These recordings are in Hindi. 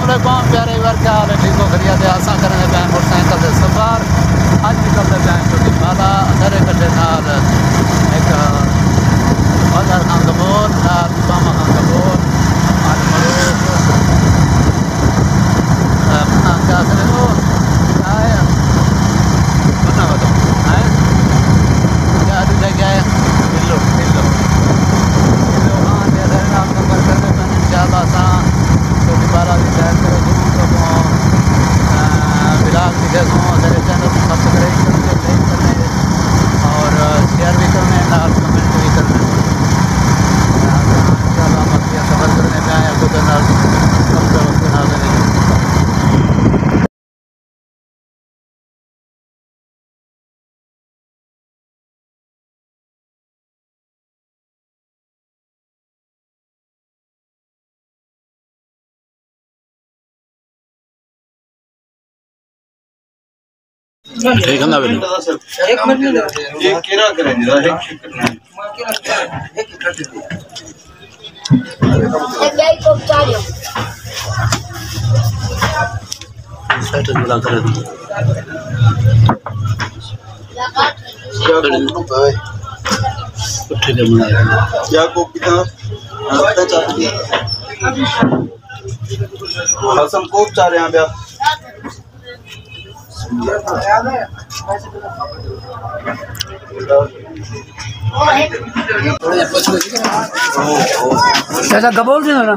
अस्सलामुअलैकुम प्यारे वर्ग क्या हाल है ठीक हो खरिया दे आसा करने पे मोटरसाइकिल से सफर आज निकलते पे छोटी माला अंदर कटे नाल एक बाजार खान कबूल नाल मामा खान कबूल आज मरूफ क्या करे वो आए बना बताओ आए क्या आज जगह है किलो हाँ दे रहे नाम नंबर करने पे इंशाल्लाह सा छोटी बाला भी सैर करो तो ब्लॉग दिखे सो मेरे चैनल को सब्सक्राइब करने लाइक करने और शेयर भी करने और कमेंट भी करने इंशाल्लाह हम अपने सफ़र करने पे आए खुद ठीक है ना बिल्कुल एक मिनट में ये केरा करेंगे एक गई को चाहिए सेट मिला कर दो उठे ले मिला क्या को कितना आता चाहती है हसन को चाह रहे हैं आप चाचा कबूल से ना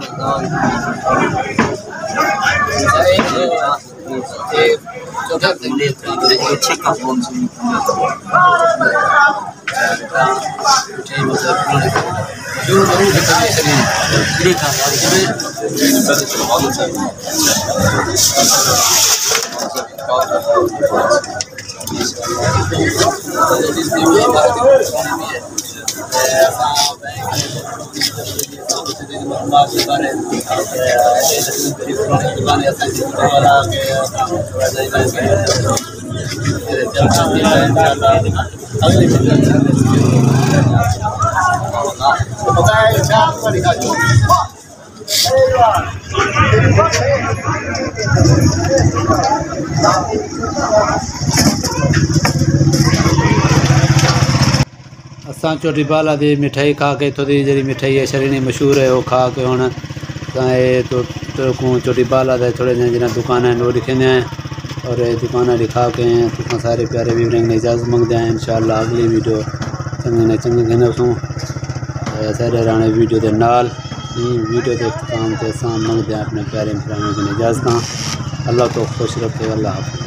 असां चोटी बाला दी मिठाई खा के इत्थों दी जेह्ड़ी मिठाई है शरीनी मशहूर है वो खा के हुण तो चोटी बाला दे थोड़े जिन्हें दुकान है वो दिखने हैं और दुकाना दिखा के हैं तो सारे प्यारे भी ने इजाज़त मंगते हैं इंशाल्लाह अगली वीडियो चंगे कहने सो सारे राणे वीडियो के नाल वीडियो के इख्तिताम से असां मंगते हैं अपने प्यारे भरावां की इजाज़त अल्लाह तो खुश रखे अल्लाह हाफ़िज़।